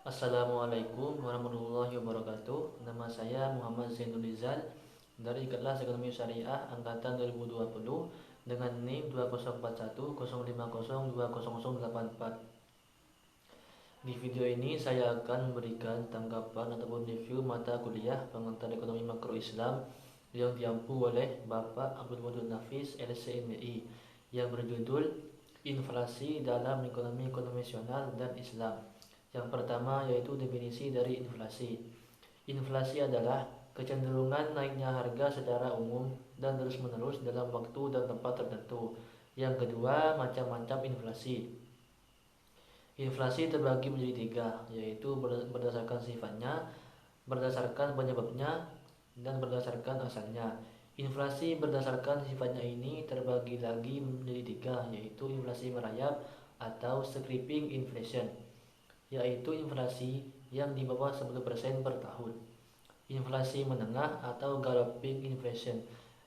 Assalamualaikum warahmatullahi wabarakatuh. Nama saya Muhammad Zainul Rizal dari kelas Ekonomi Syariah angkatan 2020 dengan NIM 204105020084. Di video ini saya akan memberikan tanggapan ataupun review mata kuliah Pengantar Ekonomi Makro Islam yang diampu oleh Bapak Abdul Wadud Nafis LCMI yang berjudul Inflasi dalam Ekonomi Konvensional dan Islam. Yang pertama yaitu definisi dari inflasi. Inflasi adalah kecenderungan naiknya harga secara umum dan terus-menerus dalam waktu dan tempat tertentu. Yang kedua, macam-macam inflasi. Inflasi terbagi menjadi tiga, yaitu berdasarkan sifatnya, berdasarkan penyebabnya, dan berdasarkan asalnya. Inflasi berdasarkan sifatnya ini terbagi lagi menjadi tiga, yaitu inflasi merayap atau creeping inflation, yaitu inflasi yang di bawah 10% per tahun. Inflasi menengah atau galloping inflation,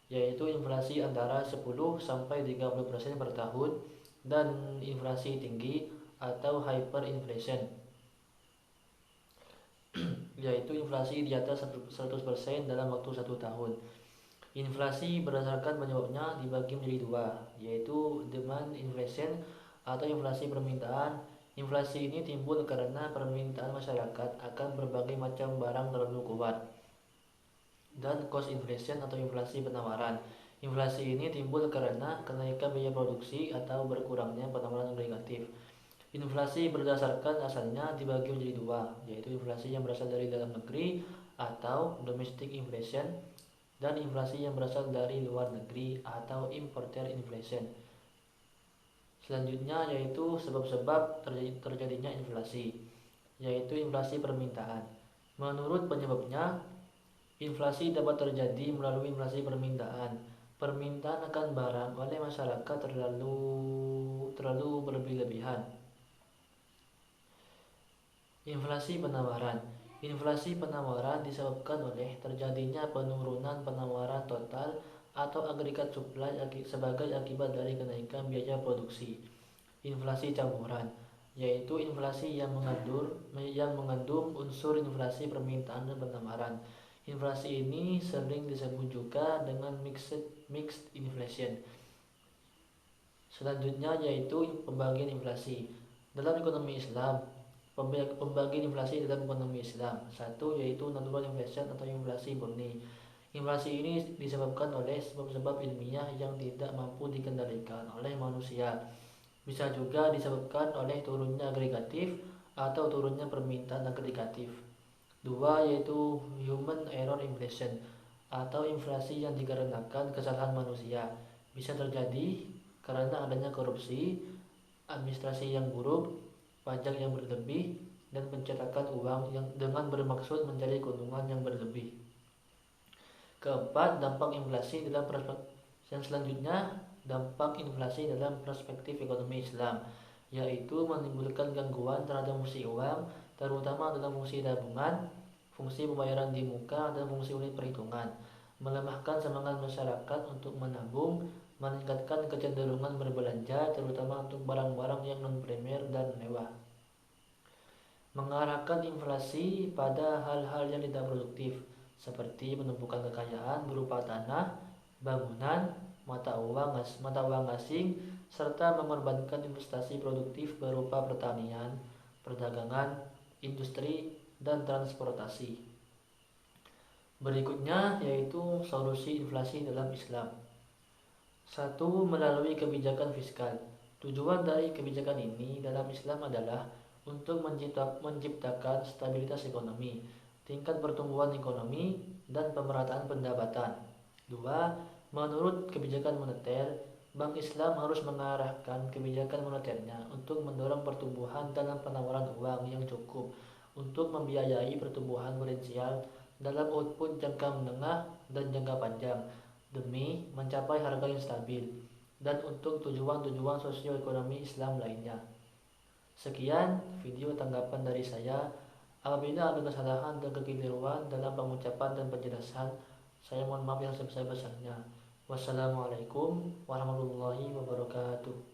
yaitu inflasi antara 10-30% per tahun, dan inflasi tinggi atau hyperinflation, yaitu inflasi di atas 100% dalam waktu 1 tahun. Inflasi berdasarkan penyebabnya dibagi menjadi dua, yaitu demand inflation atau inflasi permintaan. Inflasi ini timbul karena permintaan masyarakat akan berbagai macam barang terlalu kuat. Dan cost inflation atau inflasi penawaran. Inflasi ini timbul karena kenaikan biaya produksi atau berkurangnya penawaran agregatif. Inflasi berdasarkan asalnya dibagi menjadi dua, yaitu inflasi yang berasal dari dalam negeri atau domestic inflation, dan inflasi yang berasal dari luar negeri atau importer inflation. Selanjutnya yaitu sebab-sebab terjadinya inflasi, yaitu inflasi permintaan. Menurut penyebabnya, inflasi dapat terjadi melalui inflasi permintaan. Permintaan akan barang oleh masyarakat terlalu berlebih-lebihan. Inflasi penawaran. Inflasi penawaran disebabkan oleh terjadinya penurunan penawaran total atau agregat supply sebagai akibat dari kenaikan biaya produksi. Inflasi campuran, yaitu inflasi yang mengandung unsur inflasi permintaan dan penawaran. Inflasi ini sering disebut juga dengan mixed inflation. Selanjutnya yaitu pembagian inflasi. Dalam ekonomi Islam, pembagian inflasi dalam ekonomi Islam. Satu yaitu natural inflation atau inflasi murni. Inflasi ini disebabkan oleh sebab-sebab ilmiah yang tidak mampu dikendalikan oleh manusia. Bisa juga disebabkan oleh turunnya agregatif atau turunnya permintaan agregatif. Dua yaitu human error inflation atau inflasi yang dikarenakan kesalahan manusia. Bisa terjadi karena adanya korupsi, administrasi yang buruk, pajak yang berlebih, dan pencetakan uang yang dengan bermaksud mencari keuntungan yang berlebih. Keempat, dampak inflasi dalam perspektif ekonomi Islam, yaitu menimbulkan gangguan terhadap fungsi uang, terutama dalam fungsi tabungan, fungsi pembayaran di muka, dan fungsi unit perhitungan, melemahkan semangat masyarakat untuk menabung, meningkatkan kecenderungan berbelanja terutama untuk barang-barang yang non-primer dan mewah, mengarahkan inflasi pada hal-hal yang tidak produktif seperti penumpukan kekayaan berupa tanah, bangunan, mata uang asing, serta mengorbankan investasi produktif berupa pertanian, perdagangan, industri, dan transportasi. Berikutnya yaitu solusi inflasi dalam Islam. Satu, melalui kebijakan fiskal. Tujuan dari kebijakan ini dalam Islam adalah untuk menciptakan stabilitas ekonomi, tingkat pertumbuhan ekonomi, dan pemerataan pendapatan. Dua, menurut kebijakan moneter, Bank Islam harus mengarahkan kebijakan moneternya untuk mendorong pertumbuhan dalam penawaran uang yang cukup untuk membiayai pertumbuhan potensial dalam output jangka menengah dan jangka panjang demi mencapai harga yang stabil dan untuk tujuan-tujuan sosioekonomi Islam lainnya. Sekian video tanggapan dari saya. Apabila ada kesalahan dan kekeliruan dalam pengucapan dan penjelasan, saya mohon maaf yang sebesar-besarnya. Wassalamualaikum warahmatullahi wabarakatuh.